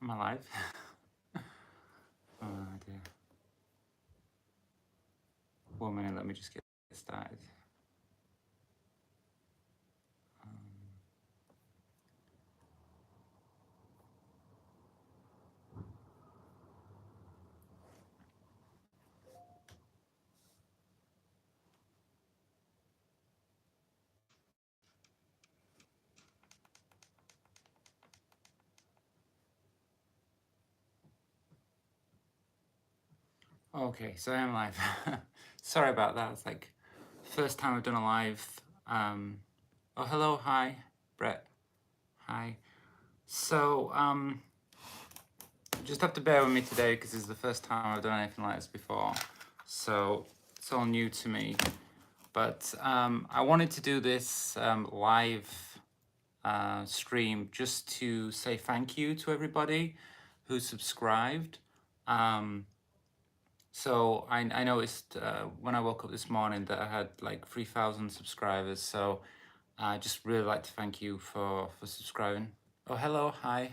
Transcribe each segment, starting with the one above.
Am I live? Oh dear. 1 minute, let me just get started. Okay, so I am live. Sorry about that. It's like first time I've done a live. Oh, hello, hi, Brett. Hi. So just have to bear with me today because this is the first time I've done anything like this before. So it's all new to me. But I wanted to do this live stream just to say thank you to everybody who subscribed. So I noticed when I woke up this morning that I had like 3,000 subscribers. So I just really like to thank you for subscribing. Oh, hello, hi.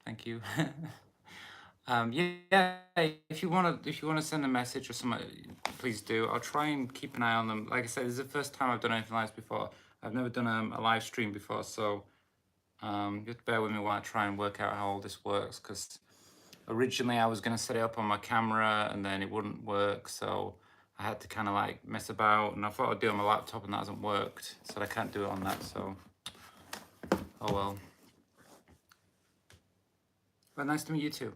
Thank you. Yeah, if you wanna send a message or something, please do. I'll try and keep an eye on them. Like I said, this is the first time I've done anything like this before. I've never done a live stream before, so just bear with me while I try and work out how all this works. Because originally I was gonna set it up on my camera and then it wouldn't work, so I had to kind of like mess about. And I thought I'd do it on my laptop, and that hasn't worked, so I can't do it on that. So, oh well. But nice to meet you too.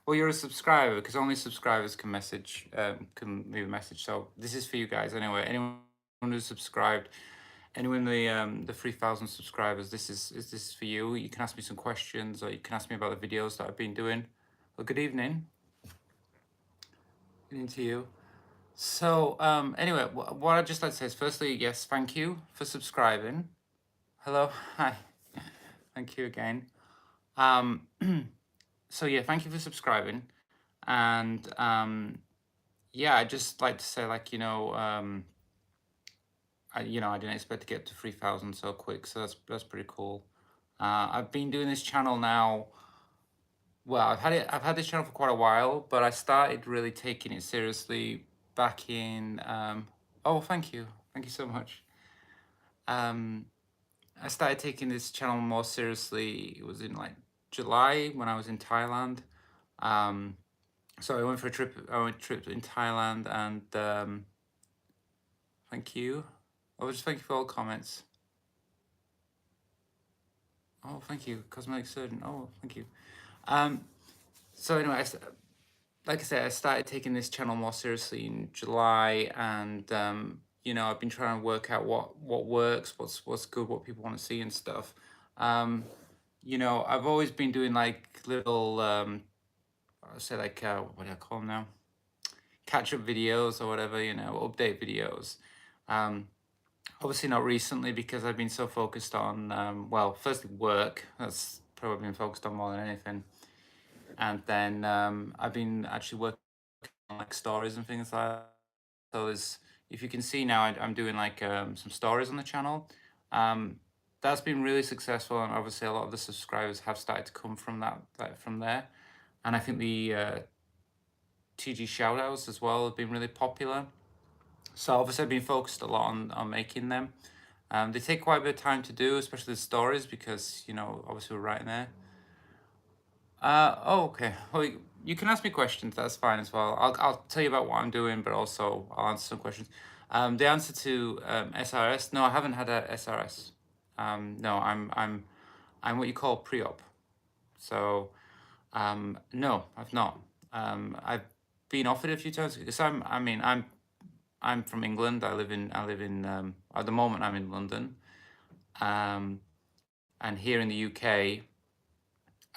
Well, you're a subscriber because only subscribers can message, can leave a message. So this is for you guys anyway. Anyone who's subscribed, anyone the 3,000 subscribers, this is for you. You can ask me some questions, or you can ask me about the videos that I've been doing. Well, good evening. Good evening to you. So anyway, what I'd just like to say is, firstly, yes, thank you for subscribing. Hello, hi, thank you again. So yeah, thank you for subscribing, and yeah, I'd just like to say, like, I didn't expect to get to 3,000 so quick, so that's pretty cool. I've been doing this channel now. Well, I've had this channel for quite a while, but I started really taking it seriously back in. Oh, thank you so much. I started taking this channel more seriously. It was in like July when I was in Thailand. So I went for a trip. I went trip in Thailand, and thank you. Oh, just thank you for all comments. Oh, thank you, cosmetic surgeon. Oh, thank you. So anyway, like I said, I started taking this channel more seriously in July, and I've been trying to work out what works, what's good, what people want to see and stuff. I've always been doing like little, I'll say like, what do I call them now? Catch-up videos or whatever, update videos. Obviously not recently because I've been so focused on, well, firstly work. That's probably been focused on more than anything. And then I've been actually working on like stories and things like that. So if you can see now, I'm doing like some stories on the channel. That's been really successful, and obviously a lot of the subscribers have started to come from that, like from there. And I think the TG shoutouts as well have been really popular. So obviously I've been focused a lot on making them. They take quite a bit of time to do, especially the stories, because obviously we're writing there. Oh, okay. Well, you can ask me questions. That's fine as well. I'll tell you about what I'm doing, but also I'll answer some questions. The answer to SRS. No, I haven't had a SRS. No, I'm what you call pre-op. So no, I've not. I've been offered a few times because I'm from England. I live in at the moment I'm in London, and here in the UK.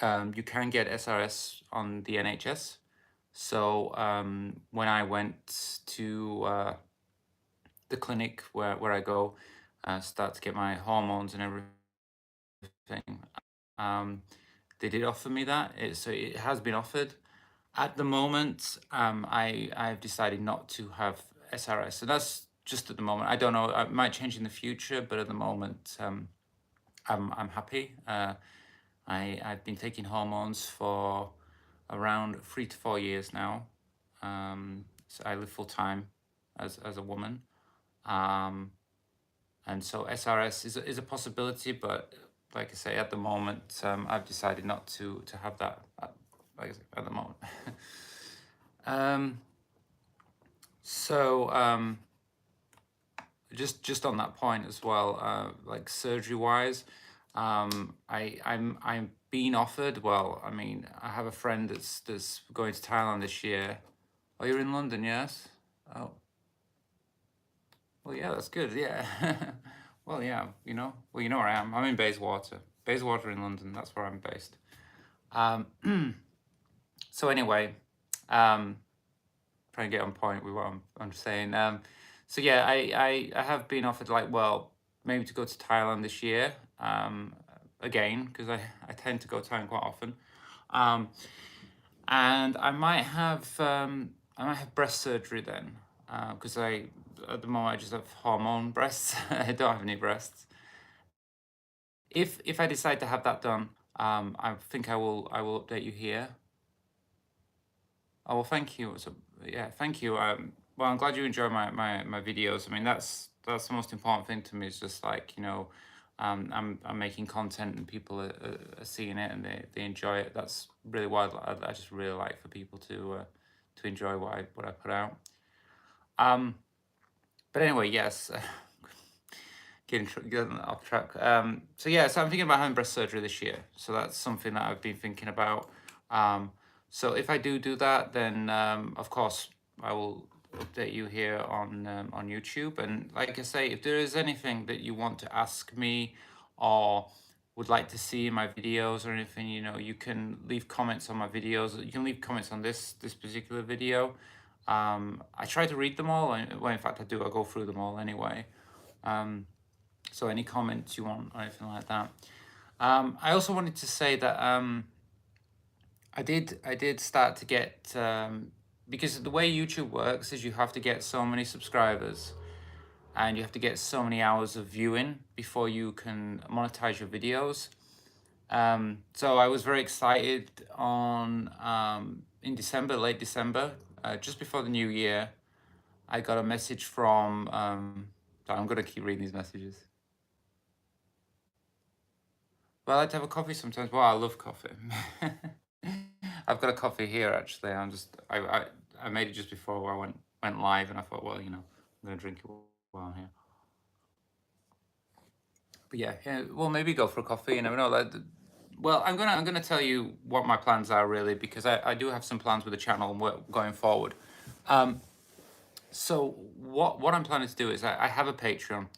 You can get SRS on the NHS. So when I went to the clinic where I go, start to get my hormones and everything, they did offer me that. So it has been offered. At the moment, I've decided not to have SRS. So that's just at the moment. I don't know. It might change in the future, but at the moment, I'm happy. I've been taking hormones for around 3 to 4 years now. So I live full time as a woman. Um, and so SRS is a possibility, but like I say, at the moment, I've decided not to have that like I say, at the moment. um, so just on that point as well, like surgery wise, I'm being offered. Well, I mean, I have a friend that's going to Thailand this year. Oh, you're in London, yes? Oh, well, yeah, that's good. Yeah. Well, yeah, well, you know where I am. I'm in Bayswater. Bayswater in London. That's where I'm based. Um, so anyway, um, trying to get on point with what I'm saying. So yeah, I have been offered like, well, maybe to go to Thailand this year. Again, because I tend to go to Thailand quite often. Um, and I might have breast surgery then, because I at the moment I just have hormone breasts. I don't have any breasts. If I decide to have that done, I think I will update you here. Oh well, thank you. So yeah, thank you. Well, I'm glad you enjoy my videos. I mean, that's the most important thing to me. Is just like I'm making content and people are seeing it and they enjoy it. That's really what I just really like for people to enjoy what I put out. Um, but anyway, yes. Getting off track. So yeah, so I'm thinking about having breast surgery this year. So that's something that I've been thinking about. Um, so if I do that, then of course I will update you here on YouTube. And like I say, if there is anything that you want to ask me or would like to see in my videos or anything, you can leave comments on my videos. You can leave comments on this particular video. I try to read them all, and well, in fact, I do. I go through them all anyway. Um, so any comments you want or anything like that. I also wanted to say that I did start to get because the way YouTube works is you have to get so many subscribers and you have to get so many hours of viewing before you can monetize your videos. So I was very excited on in December, late December, just before the new year. I got a message from. I'm gonna keep reading these messages. Well, I like to have a coffee sometimes. Well, I love coffee. I've got a coffee here actually. I made it just before I went live, and I thought, well, I'm gonna drink it while I'm here. But yeah, yeah. Well, maybe go for a coffee. You never know. Well, I'm gonna tell you what my plans are really because I do have some plans with the channel and going forward. Um, so what I'm planning to do is I have a Patreon.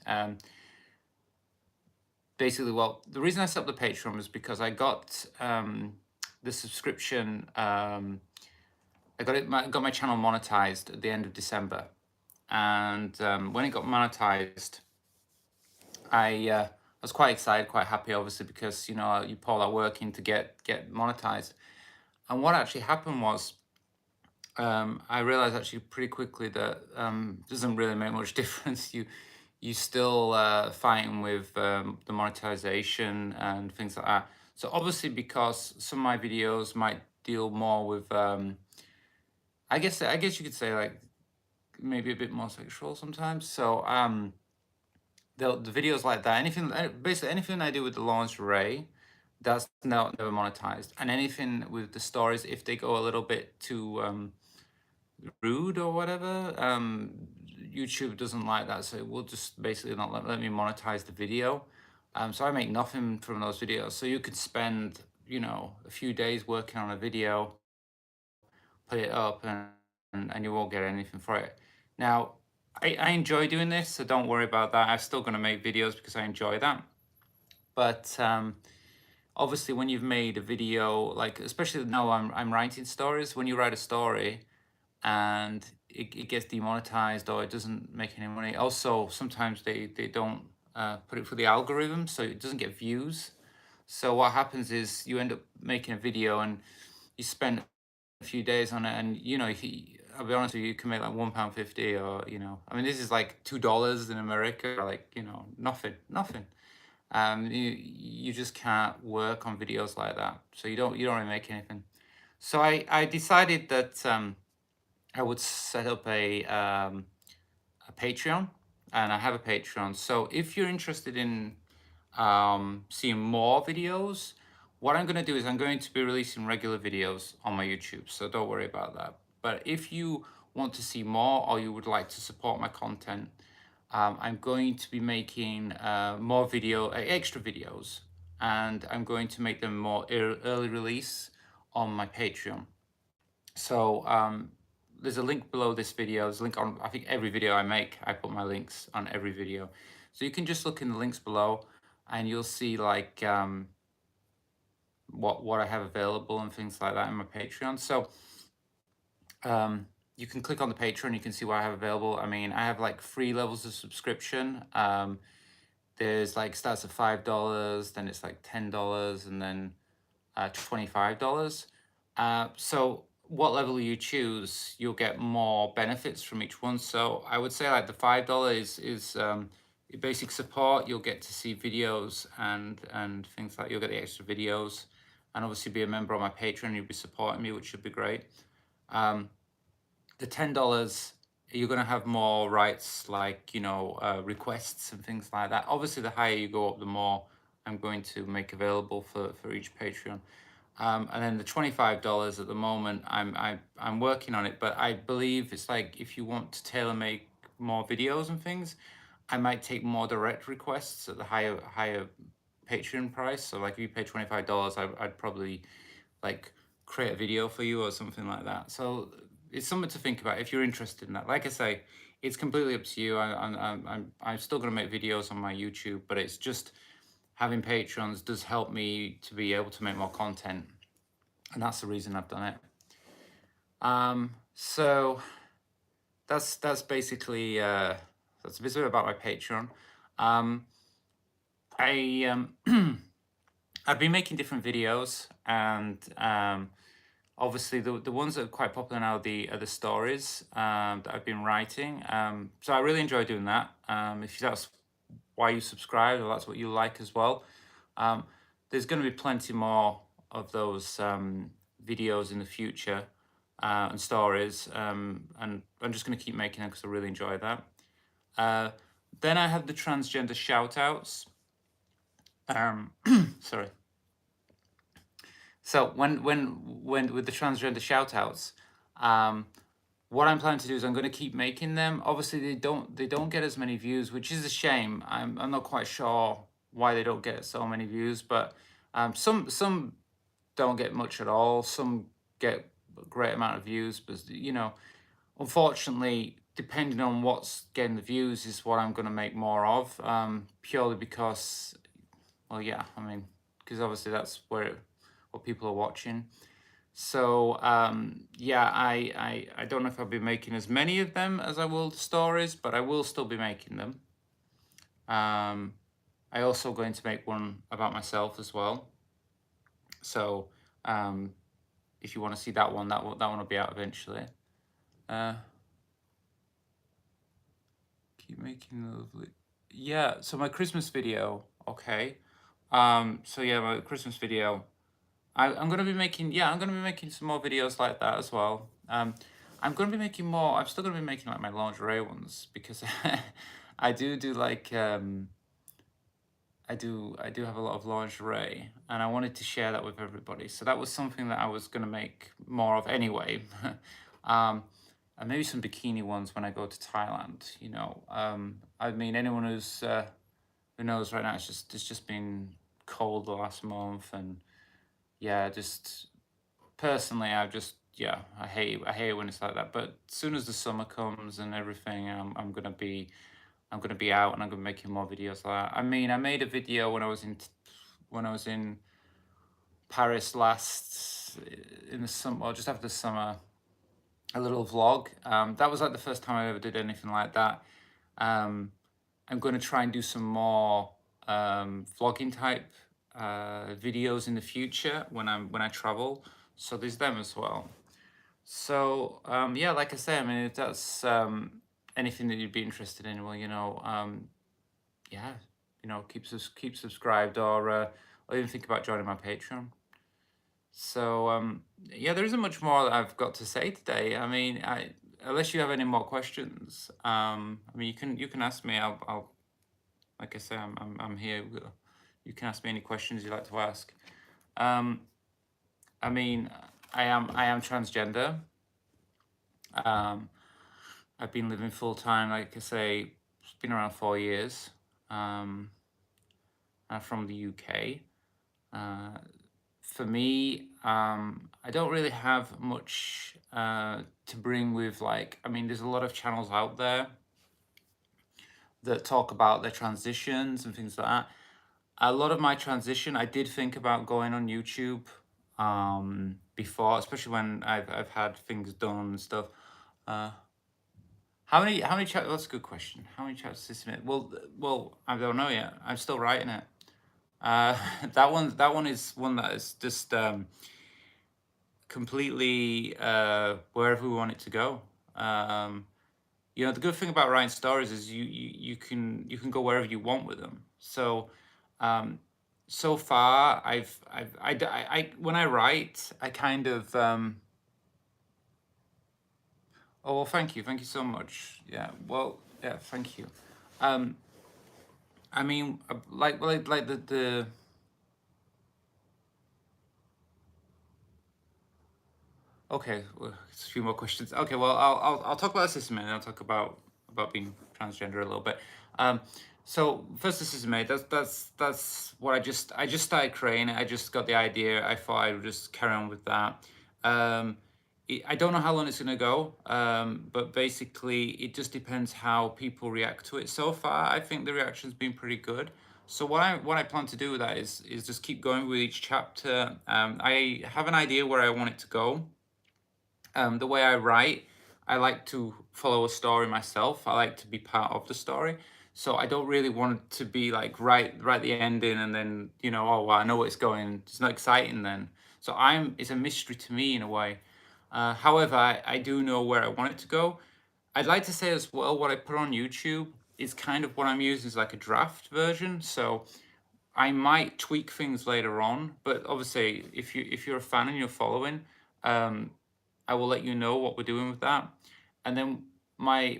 Basically, well, the reason I set up the Patreon was because I got the subscription. I got my channel monetized at the end of December, and when it got monetized, I was quite excited, quite happy, obviously, because you put all that work in to get monetized. And what actually happened was I realized actually pretty quickly that doesn't really make much difference. You still fighting with the monetization and things like that. So obviously, because some of my videos might deal more with, I guess you could say like maybe a bit more sexual sometimes. So the videos like that, basically anything I do with the lingerie, that's never monetized, and anything with the stories, if they go a little bit too rude or whatever, YouTube doesn't like that, so it will just basically not let me monetize the video. So I make nothing from those videos. So you could spend, a few days working on a video, put it up, and you won't get anything for it. Now, I enjoy doing this, so don't worry about that. I'm still going to make videos because I enjoy that. But obviously, when you've made a video, like especially now I'm writing stories, when you write a story, and it gets demonetized or it doesn't make any money. Also, sometimes they don't put it for the algorithm, so it doesn't get views. So what happens is you end up making a video and you spend a few days on it, and if I'll be honest with you, you can make like £1.50, or I mean, this is like $2 in America, like nothing. You just can't work on videos like that. So you don't really make anything. So I decided that I would set up a Patreon, and I have a Patreon. So if you're interested in seeing more videos, what I'm going to do is I'm going to be releasing regular videos on my YouTube. So don't worry about that. But if you want to see more, or you would like to support my content, I'm going to be making more extra videos, and I'm going to make them more early release on my Patreon. So there's a link below this video. There's a link on, I think, every video I make. I put my links on every video. So you can just look in the links below and you'll see like what I have available and things like that in my Patreon. So you can click on the Patreon, you can see what I have available. I mean, I have like 3 levels of subscription. There's like starts at $5, then it's like $10, and then $25. So what level you choose, you'll get more benefits from each one. So I would say like the $5 is your basic support. You'll get to see videos and things like, you'll get the extra videos, and obviously be a member on my Patreon. You'll be supporting me, which should be great. The $10, you're going to have more rights, like, requests and things like that. Obviously, the higher you go up, the more I'm going to make available for each Patreon. And then the $25 at the moment, I'm working on it, but I believe it's like, if you want to tailor make more videos and things, I might take more direct requests at the higher Patreon price. So like if you pay $25, I'd probably like create a video for you or something like that. So it's something to think about if you're interested in that. Like I say, it's completely up to you. I'm still going to make videos on my YouTube, but it's just having Patrons does help me to be able to make more content, and that's the reason I've done it. So that's basically that's a bit about my Patreon. I've been making different videos, and obviously the ones that are quite popular now are the stories that I've been writing. So I really enjoy doing that. If that's why you subscribe, or that's what you like as well, there's going to be plenty more of those videos in the future, and stories, and I'm just going to keep making them because I really enjoy that. Then I have the transgender shout outs. Sorry. So when with the transgender shout outs, what I'm planning to do is I'm going to keep making them. Obviously, they don't get as many views, which is a shame. I'm not quite sure why they don't get so many views, but some don't get much at all. Some get a great amount of views, but unfortunately, depending on what's getting the views is what I'm going to make more of. Purely because, well, yeah, I mean, because obviously that's what people are watching. So yeah, I don't know if I'll be making as many of them as I will the stories, but I will still be making them. I also going to make one about myself as well. So if you want to see that one, that one will be out eventually. Keep making lovely. Yeah. So my Christmas video. Okay. So yeah, my Christmas video. I'm gonna be making, yeah, I'm gonna be making some more videos like that as well. I'm gonna be making more. I'm still gonna be making like my lingerie ones, because I do like I do have a lot of lingerie, and I wanted to share that with everybody. So that was something that I was gonna make more of anyway. And maybe some bikini ones when I go to Thailand. I mean, anyone who knows right now, it's just been cold the last month, and yeah, just personally, yeah, I hate when it's like that. But as soon as the summer comes and everything, I'm gonna be out, and I'm gonna be making more videos like that. I mean, I made a video when I was in Paris last in the summer, or just after the summer, a little vlog. That was like the first time I ever did anything like that. I'm going to try and do some more vlogging type videos in the future when I travel. So there's them as well. So yeah, like I say, I mean, if that's anything that you'd be interested in, well, yeah, keep subscribed, or even think about joining my Patreon. So yeah, there isn't much more that I've got to say today. I mean, unless you have any more questions, I mean, you can ask me. I'll like I say, I'm here. You can ask me any questions you'd like to ask. Um, I mean, I am transgender. Um, I've been living full time, like I say, it's been around 4 years. Um, I'm from the UK. Uh, for me, I don't really have much to bring with, like, I mean, there's a lot of channels out there that talk about their transitions and things like that. A lot of my transition, I did think about going on YouTube before, especially when I've had things done and stuff. Uh, how many chapters? That's a good question. How many chapters is it? Well, I don't know yet. I'm still writing it. That one is one that is just completely wherever we want it to go. Um, the good thing about writing stories is you can go wherever you want with them. So um, so far I when I write, I kind of oh, well, thank you so much. Yeah, well, yeah, thank you. um I mean, like the okay, well, it's a few more questions. Okay, well, I'll talk about the system and I'll talk about being transgender a little bit. Um, so first, the system made. That's what I just started creating it. I just got the idea. I thought I would just carry on with that. Um, I don't know how long it's gonna go, but basically, it just depends how people react to it. So far, I think the reaction's been pretty good. So what I plan to do with that is just keep going with each chapter. I have an idea where I want it to go. The way I write, I like to follow a story myself. I like to be part of the story. So I don't really want it to be like right the ending and then oh well, I know where it's going. It's not exciting then. So it's a mystery to me in a way. However, I do know where I want it to go. I'd like to say as well, what I put on YouTube is kind of what I'm using as like a draft version. So I might tweak things later on, but obviously, if you're a fan and you're following, um, I will let you know what we're doing with that. And then my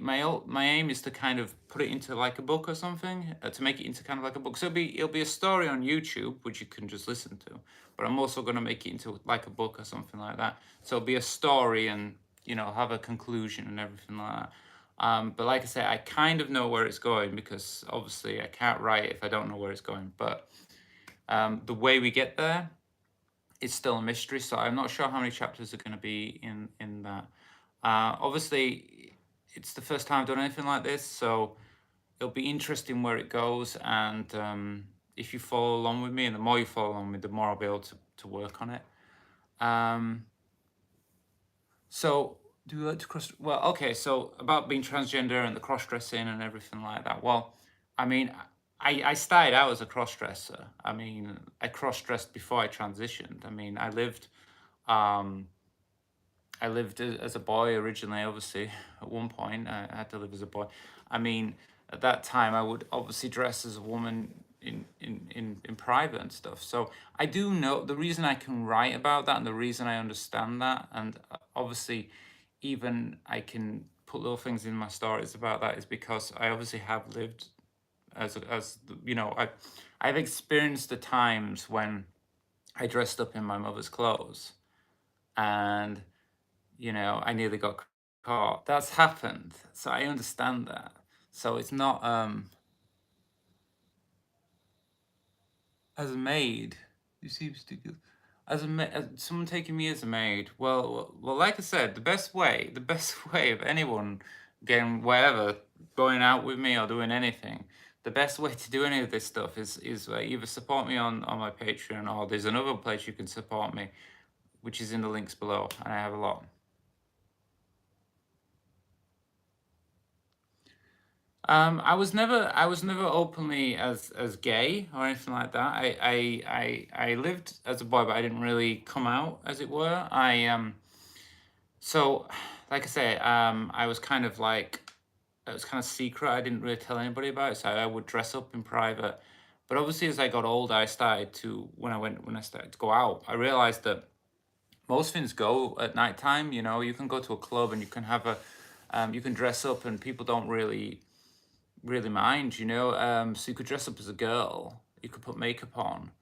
aim is to kind of put it into like a book or something, to make it into kind of like a book. So it'll be a story on YouTube which you can just listen to, but I'm also going to make it into like a book or something like that. So it'll be a story and have a conclusion and everything like that. But like I say, I kind of know where it's going because obviously I can't write if I don't know where it's going. But the way we get there is still a mystery. So I'm not sure how many chapters are going to be in that. Obviously, it's the first time I've done anything like this, so it'll be interesting where it goes. And if you follow along with me, and the more you follow along with me, the more I'll be able to work on it. So do you like to cross? Well, okay. So about being transgender and the cross dressing and everything like that. Well, I mean, I started out as a cross dresser. I mean, I cross dressed before I transitioned. I mean, um, I lived as a boy originally. Obviously, at one point, I had to live as a boy. I mean, at that time, I would obviously dress as a woman in private and stuff. So I do know the reason I can write about that and the reason I understand that, and obviously, even I can put little things in my stories about that is because I obviously have lived I've experienced the times when I dressed up in my mother's clothes and I nearly got caught. That's happened. So I understand that. So it's not as a maid. You seem stupid. As someone taking me as a maid. Well, like I said, the best way of anyone getting wherever, going out with me or doing anything, the best way to do any of this stuff is either support me on my Patreon, or there's another place you can support me, which is in the links below, and I have a lot. I was never openly as gay or anything like that. I lived as a boy, but I didn't really come out, as it were. So, like I say, I was kind of secret. I didn't really tell anybody about it. So I would dress up in private, But obviously, as I got older, I started to when I started to go out, I realized that most things go at nighttime. You know, you can go to a club and you can have a you can dress up and people don't really mind. You know, so you could dress up as a girl, you could put makeup on,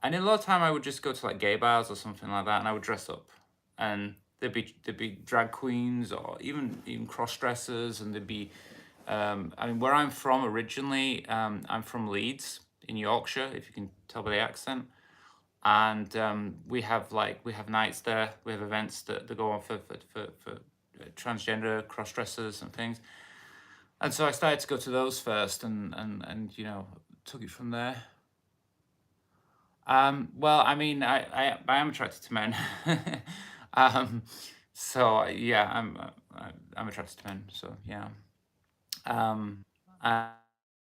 and in a lot of time I would just go to like gay bars or something like that, and I would dress up, and there'd be drag queens or even cross dressers, and there'd be I mean, where I'm from originally, I'm from Leeds in Yorkshire, if you can tell by the accent. And we have nights there. We have events that go on for transgender cross dressers and things. And so I started to go to those first, and took it from there. Well, I mean, I am attracted to men. um, so yeah, I'm attracted to men. So yeah. Um, a-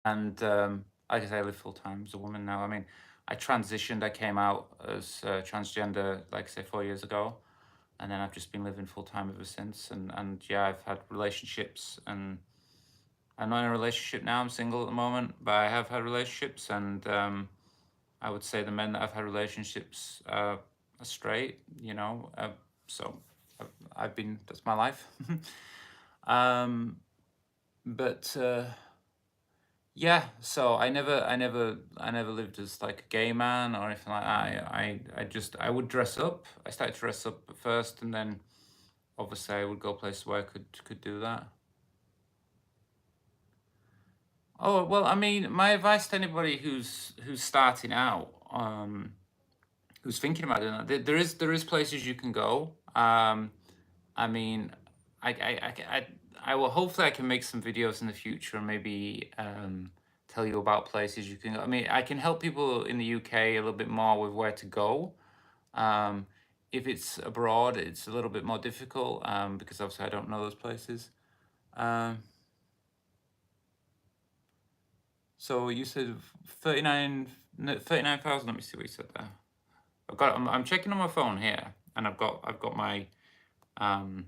and like I say, I live full time as a woman now. I mean, I transitioned. I came out as transgender, like I say, 4 years ago, and then I've just been living full time ever since. And yeah, I've had relationships, and I'm not in a relationship now. I'm single at the moment, but I have had relationships, and I would say the men that I've had relationships are straight. So I've been. That's my life. um, but. Yeah, so I never lived as like a gay man or anything like that. I would dress up. I started to dress up at first, and then obviously I would go places where I could do that. Oh well, I mean, my advice to anybody who's starting out, who's thinking about doing that, there is places you can go. I mean, I will hopefully I can make some videos in the future and maybe tell you about places you can go. I mean, I can help people in the UK a little bit more with where to go. Um, if it's abroad, it's a little bit more difficult because obviously I don't know those places. Um, so you said 39, no, 39,000. Let me see what you said there. I'm checking on my phone here, and I've got my um,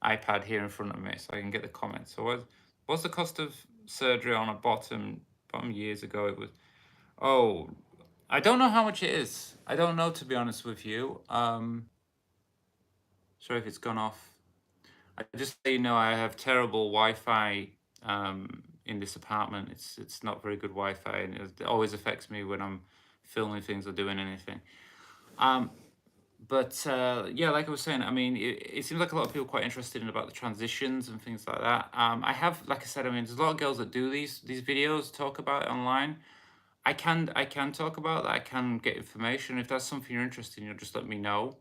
iPad here in front of me so I can get the comments. So what's the cost of surgery on a bottom years ago? It was, oh, I don't know how much it is. I don't know, to be honest with you. Sorry if it's gone off. I just so you know, I have terrible Wi-Fi in this apartment. It's not very good Wi-Fi, and it always affects me when I'm filming things or doing anything. Um, but yeah, like I was saying, I mean, it seems like a lot of people are quite interested in about the transitions and things like that. I have, like I said, I mean, there's a lot of girls that do these videos, talk about it online. I can talk about that. I can get information. If that's something you're interested in, just let me know.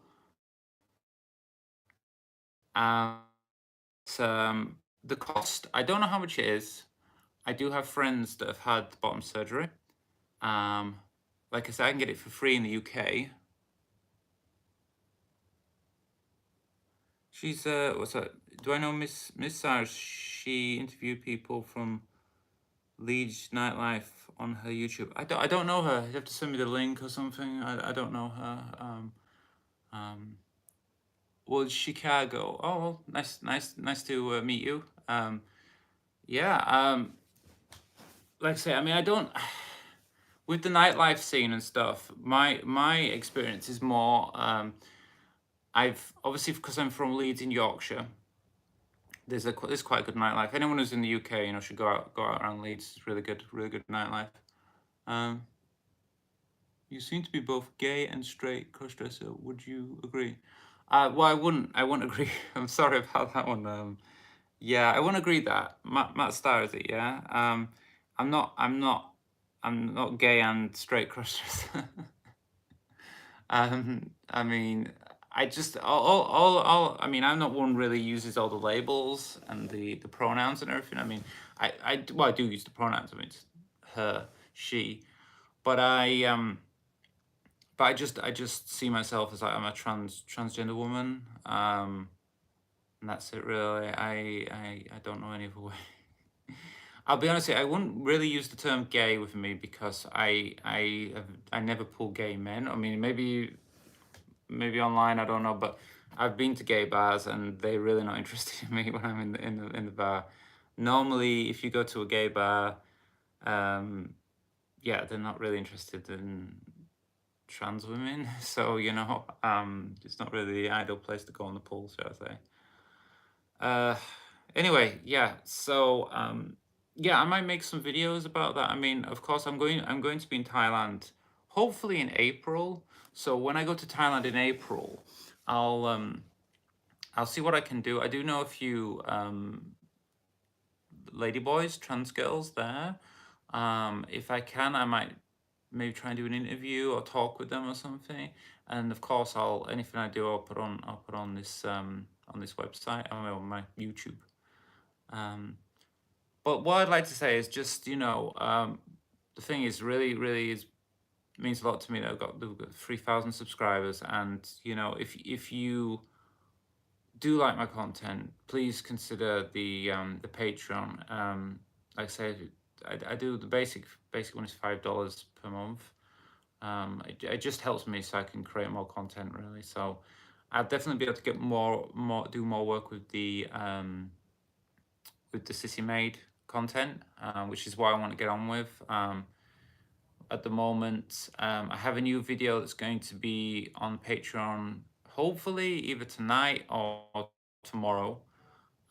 Um, the cost, I don't know how much it is. I do have friends that have had bottom surgery. Um, like I said, I can get it for free in the UK. She's what's that? Do I know Miss Sars? She interviewed people from Leeds Nightlife on her YouTube. I don't know her. You have to send me the link or something. I don't know her. Um, well, Chicago. Oh, well, nice to meet you. Yeah. Like I say, I mean, I don't with the nightlife scene and stuff. My experience is more. I've obviously because I'm from Leeds in Yorkshire. There's quite a good nightlife. Anyone who's in the UK, should go out around Leeds. It's really good nightlife. Um, you seem to be both gay and straight crossdresser. Would you agree? Well, I wouldn't agree. I'm sorry about that one. Yeah, I wouldn't agree that Matt Starr is it? Yeah. I'm not. I'm not gay and straight crossdresser. I mean, I just all I mean, I'm not one really uses all the labels and the pronouns and everything. I mean, I do use the pronouns. I mean, it's her, she, but I just see myself as like I'm a transgender woman. And that's it really. I don't know any other way. I'll be honest, with you, I wouldn't really use the term gay with me because I never pull gay men. I mean, maybe online, I don't know, but I've been to gay bars and they're really not interested in me when I'm in the bar. Normally, if you go to a gay bar, um, yeah, they're not really interested in trans women. So, it's not really the ideal place to go on the pool, shall I say. Anyway, yeah. So, yeah, I might make some videos about that. I mean, of course, I'm going to be in Thailand, hopefully in April. So when I go to Thailand in April, I'll um, I'll see what I can do. I do know a few ladyboys, trans girls there. If I can, I might maybe try and do an interview or talk with them or something. And of course, anything I do, I'll put on this website, on my YouTube. Um, but what I'd like to say is just, the thing is really is means a lot to me that we've got 3,000 subscribers, and if you do like my content, please consider the Patreon. Like I say, I do the basic one is $5 per month. It just helps me so I can create more content, really. So I'll definitely be able to get do more work with the Sissy Made content, which is what I want to get on with. At the moment, I have a new video that's going to be on Patreon, hopefully either tonight or tomorrow.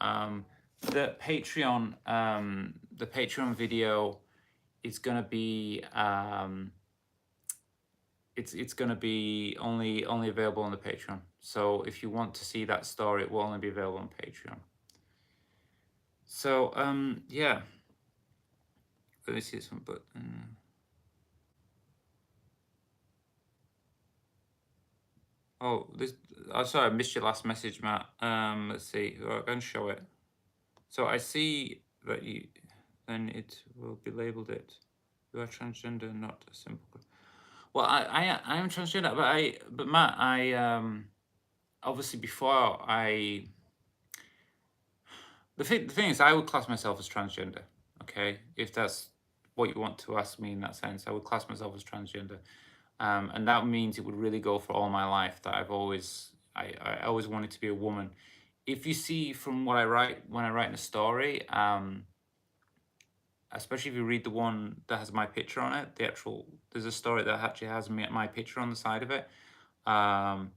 Um, the Patreon video is gonna be it's gonna be only available on the Patreon. So if you want to see that story, it will only be available on Patreon. So yeah, let me see this one. But oh, this. Oh, sorry, I missed your last message, Matt. Let's see. I'm going to show it. So I see that then it will be labeled it. You are transgender, not a simple. Well, I am transgender, but Matt, obviously before the thing is, I would class myself as transgender. Okay, if that's what you want to ask me in that sense, I would class myself as transgender, and that means it would really go for all my life that I always wanted to be a woman. If you see from what I write when I write in a story, especially if you read the one that has my picture on it, there's a story that actually has my picture on the side of it. That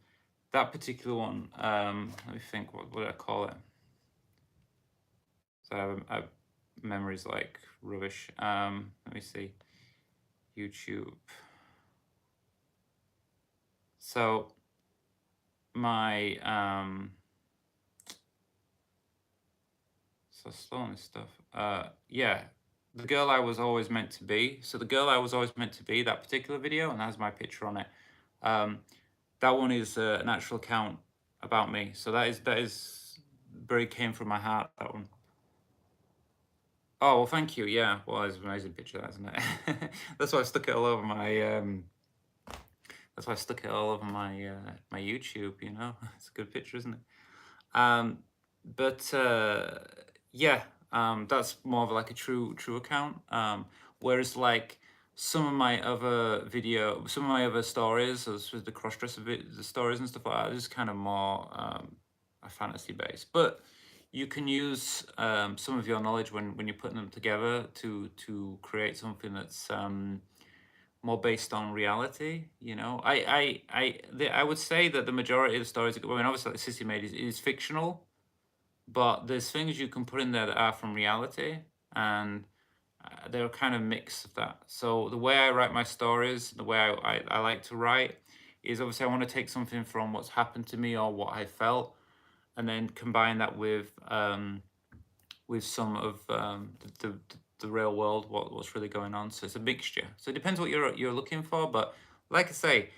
particular one, let me think, what would I call it? So I have memories like rubbish. Let me see. YouTube. So my so slow on this stuff. Yeah, the girl I was always meant to be. So the girl I was always meant to be, that particular video, and has my picture on it. That one is an actual account about me. So that is very came from my heart. That one. Oh well, thank you. Yeah, well, it's an amazing picture, isn't it? That's why I stuck it all over my. That's why I stuck it all over my YouTube. It's a good picture, isn't it? Um, but yeah, that's more of like a true account. Whereas like some of my other stories, as with the the stories and stuff like that, is kind of more fantasy based. But you can use some of your knowledge when you're putting them together to create something that's more based on reality. I would say that the majority of the stories, I mean, obviously, like Sissy Made is fictional, but there's things you can put in there that are from reality, and they're a kind of mix of that. So the way I write my stories, the way I like to write, is obviously I want to take something from what's happened to me or what I felt, and then combine that with some of the real world, what's really going on. So it's a mixture. So it depends what you're looking for. But like I say,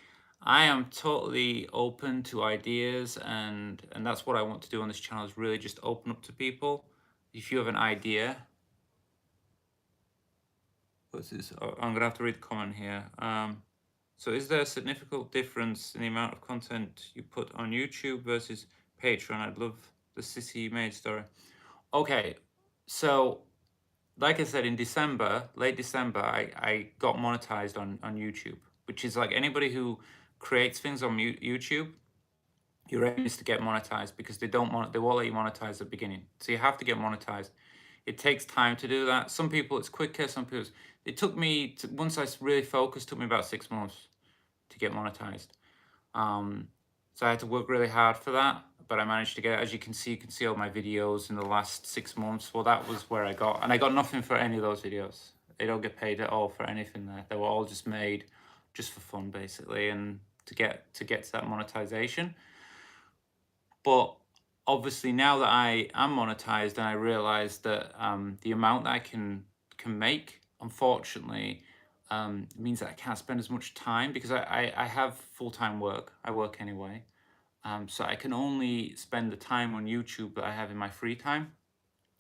I am totally open to ideas, and that's what I want to do on this channel, is really just open up to people. If you have an idea, what's this? Oh, I'm gonna have to read the comment here. So is there a significant difference in the amount of content you put on YouTube versus Patreon? I'd love the Sissy Made story. Okay, so like I said, in late December, I got monetized on YouTube, which is like anybody who creates things on YouTube, your aim is to get monetized, because they won't let you monetize at the beginning. So you have to get monetized. It takes time to do that. Some people it's quicker, some people it took me to, once I really focused, took me about 6 months to get monetized. So I had to work really hard for that, but I managed to get it. As you can see all my videos in the last 6 months. Well, that was where I got, and I got nothing for any of those videos. They don't get paid at all for anything there. They were all just made just for fun, basically, and to get to that monetization. But obviously now that I am monetized and I realize that the amount that I can make, unfortunately, means that I can't spend as much time because I have full-time work. I work anyway. So I can only spend the time on YouTube that I have in my free time,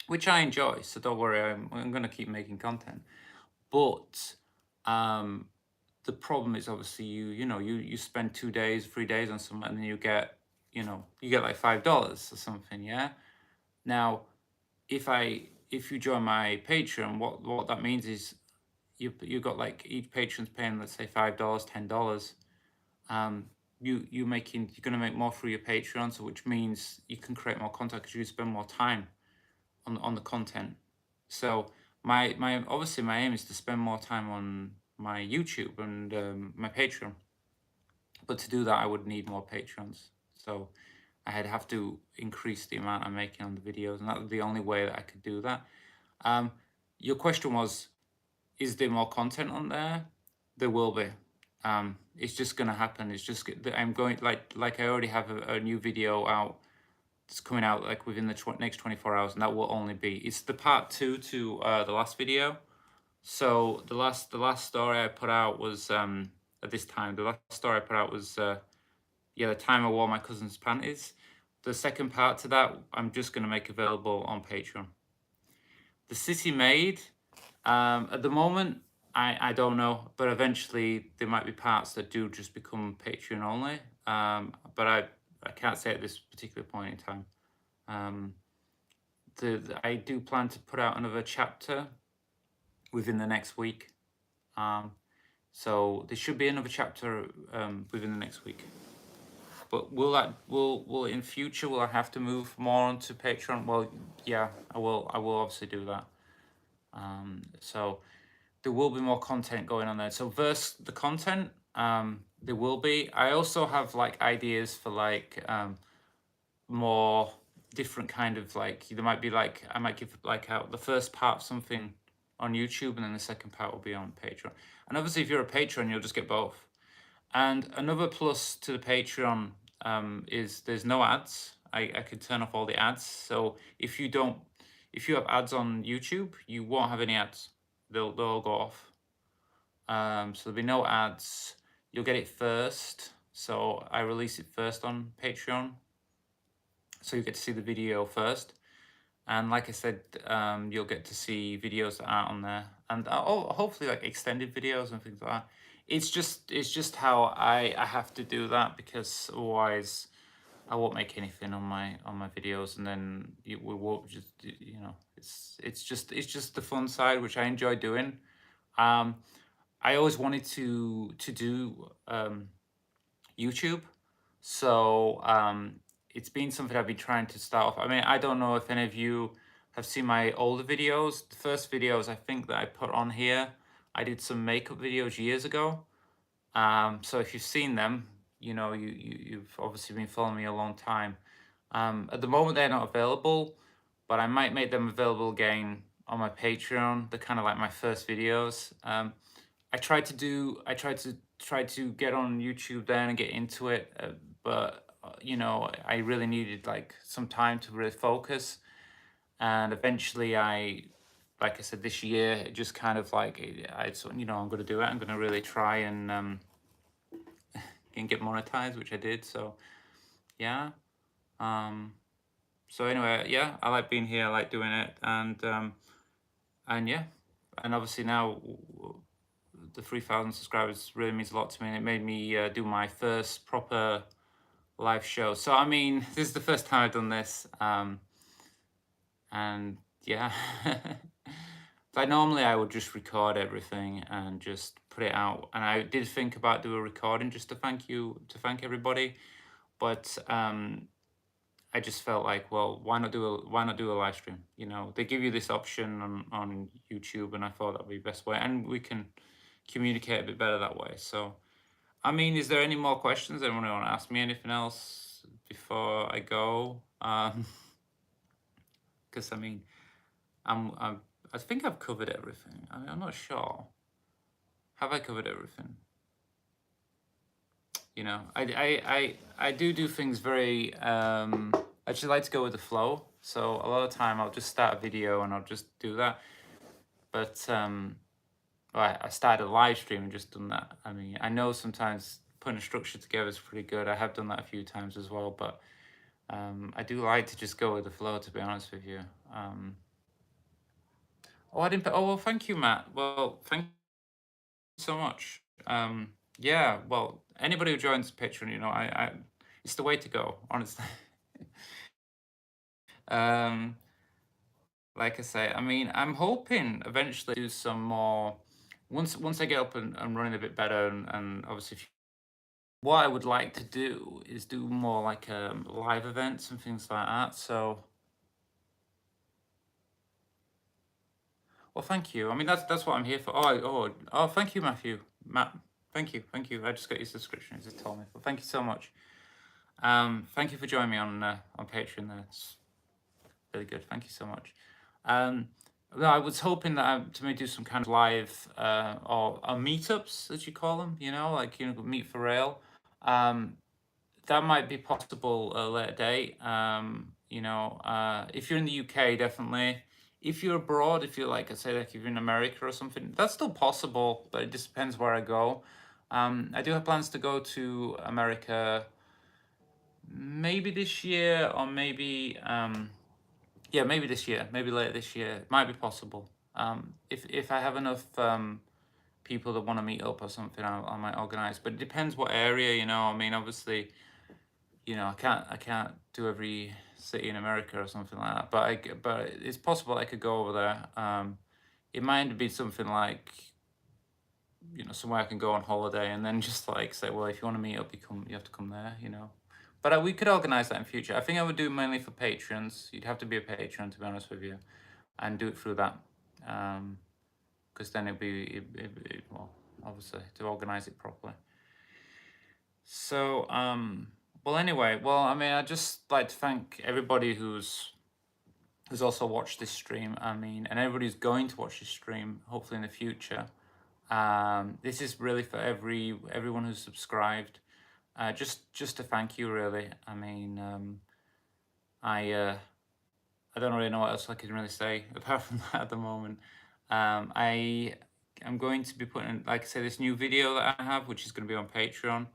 which I enjoy. So don't worry, I'm going to keep making content. But um, the problem is obviously you spend 2 days, 3 days on something, and then you get like $5 or something. Yeah. Now, if you join my Patreon, what that means is you got like each patron's paying, let's say $5, $10. You're gonna make more through your Patreon, so which means you can create more content because you spend more time on the content. So my obviously my aim is to spend more time on my YouTube and my Patreon. But to do that, I would need more patrons. So I'd have to increase the amount I'm making on the videos, and that was the only way that I could do that. Your question was, is there more content on there? There will be. It's just gonna happen. It's just that I'm going like I already have a new video out. It's coming out like within the next 24 hours, and that will only be. It's the part 2 to the last video. So the last story I put out was at this time. The last story I put out was the time I wore my cousin's panties. The second part to that, I'm just gonna make available on Patreon. The City Maid, at the moment, I don't know, but eventually there might be parts that do just become Patreon only. But I can't say at this particular point in time. I do plan to put out another chapter within the next week. So there should be another chapter within the next week. But will in future will I have to move more onto Patreon? Well, yeah, I will obviously do that. So there will be more content going on there. So versus the content, there will be. I also have like ideas for like more different kind of like, there might be like, I might give like out the first part of something on YouTube and then the second part will be on Patreon. And obviously if you're a patron, you'll just get both. And another plus to the Patreon is there's no ads. I could turn off all the ads. So if you have ads on YouTube, you won't have any ads. They'll all go off. So there'll be no ads. You'll get it first. So I release it first on Patreon. So you get to see the video first. And like I said, you'll get to see videos that aren't on there, and hopefully like extended videos and things like that. It's just how I have to do that, because otherwise I won't make anything on my videos, and then we won't just it's just the fun side, which I enjoy doing. I always wanted to do YouTube, so it's been something I've been trying to start off. I mean, I don't know if any of you have seen my older videos. The first videos I think that I put on here, I did some makeup videos years ago. So if you've seen them, you've obviously been following me a long time. At the moment, they're not available, but I might make them available again on my Patreon. They're kind of like my first videos. I tried to get on YouTube then and get into it, but I really needed like some time to really focus. And eventually like I said, this year, it just kind of like, I'm going to do it. I'm going to really try and get monetized, which I did. So yeah. So anyway, yeah, I like being here. I like doing it. And yeah, and obviously now the 3,000 subscribers really means a lot to me, and it made me do my first proper live show. So I mean, this is the first time I've done this, and yeah. Like normally I would just record everything and just put it out, and I did think about doing a recording just to thank everybody, but I just felt like, well, why not do a live stream? You know, they give you this option on YouTube, and I thought that'd be the best way, and we can communicate a bit better that way. So, I mean, is there any more questions? Anyone want to ask me anything else before I go? Because I mean, I think I've covered everything. I'm not sure. Have I covered everything? You know, I do things very. I just like to go with the flow. So a lot of time I'll just start a video and I'll just do that. But I started a live stream and just done that. I mean, I know sometimes putting a structure together is pretty good. I have done that a few times as well, but I do like to just go with the flow, to be honest with you. Oh, I didn't. Oh, well, thank you, Matt. Well, thank you so much. Yeah. Well, anybody who joins Patreon, you know, it's the way to go, honestly. um, like I say, I mean, I'm hoping eventually do some more. Once I get up and running a bit better, and obviously, what I would like to do is do more like live events and things like that. So, well, thank you. I mean, that's what I'm here for. Oh, thank you, Matthew. Matt, thank you. I just got your subscription. You just told me. Well, thank you so much. Thank you for joining me on Patreon. That's really good. Thank you so much. Um, no, I was hoping that to maybe do some kind of live or meetups, as you call them. You know, like meet for rail. Um, that might be possible at a later date. If you're in the UK, definitely. If you're abroad, if you're like I say, like if you're in America or something, that's still possible, but it just depends where I go. I do have plans to go to America maybe this year, or maybe yeah, maybe this year, maybe later this year. It might be possible. If I have enough people that want to meet up or something, I might organize. But it depends what area, you know. I mean, obviously, you know, I can't do every city in America or something like that. But it's possible I could go over there. It might be something like, you know, somewhere I can go on holiday and then just like say, well, if you want to meet up, you have to come there, you know. But we could organize that in future. I think I would do mainly for patrons. You'd have to be a patron, to be honest with you, and do it through that. Because then well, obviously to organize it properly. So, well, anyway, well, I mean, I just like to thank everybody who's also watched this stream. I mean, and everybody's going to watch this stream, hopefully in the future. This is really for everyone who's subscribed. Just to thank you, really. I mean, I don't really know what else I can really say apart from that at the moment. I am going to be putting, like I say, this new video that I have, which is going to be on Patreon,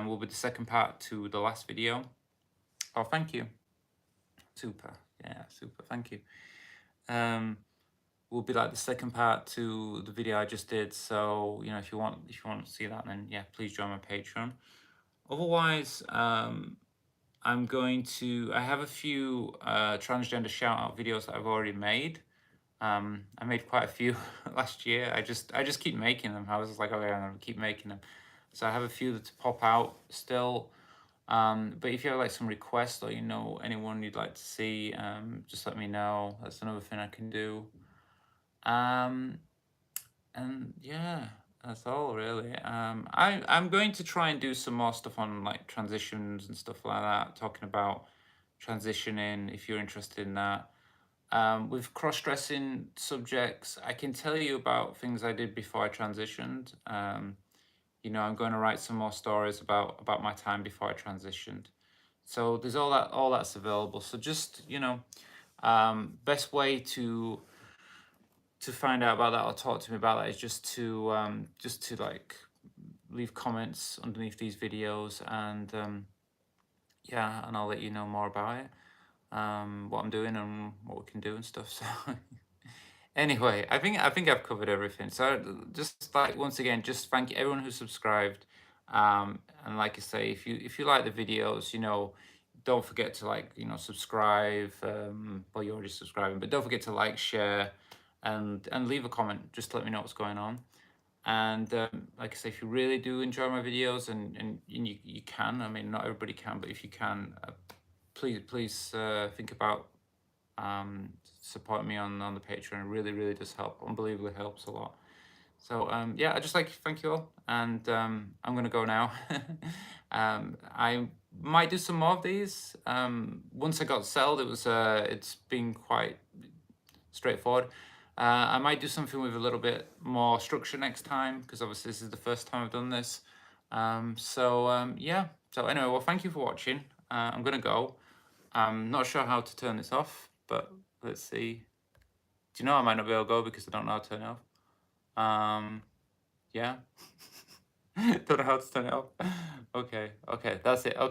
will be the second part to the last video. Oh, thank you. Super. Yeah, super. Thank you. Will be like the second part to the video I just did. So, you know, if you want to see that, then yeah, please join my Patreon. Otherwise, I have a few transgender shout out videos that I've already made. I made quite a few last year. I just keep making them. I was just like, okay, I'm gonna keep making them. So I have a few that pop out still. But if you have like some requests, or you know anyone you'd like to see, just let me know. That's another thing I can do. And yeah, that's all really. I'm going to try and do some more stuff on like transitions and stuff like that, talking about transitioning if you're interested in that. With cross-dressing subjects, I can tell you about things I did before I transitioned. You know, I'm going to write some more stories about my time before I transitioned. So there's all that's available. So just, you know, best way to find out about that or talk to me about that is just to like leave comments underneath these videos, and yeah, and I'll let you know more about it, what I'm doing and what we can do and stuff. So anyway, I think I've covered everything. So just like once again, just thank everyone who subscribed. And like I say, if you like the videos, you know, don't forget to like, you know, subscribe. Well, you're already subscribing, but don't forget to like, share, and leave a comment. Just to let me know what's going on. And like I say, if you really do enjoy my videos, and you can, I mean, not everybody can, but if you can, please think about supporting me on the Patreon. It really does help. Unbelievably helps a lot. So yeah, I just like to thank you all, and I'm gonna go now. I might do some more of these. Once I got settled, it's been quite straightforward. I might do something with a little bit more structure next time, because obviously this is the first time I've done this. Yeah. So anyway, well, thank you for watching. I'm gonna go. I'm not sure how to turn this off, but let's see. Do you know I might not be able to go because I don't know how to turn it off? Yeah. Don't know how to turn it off. Okay, that's it. Okay.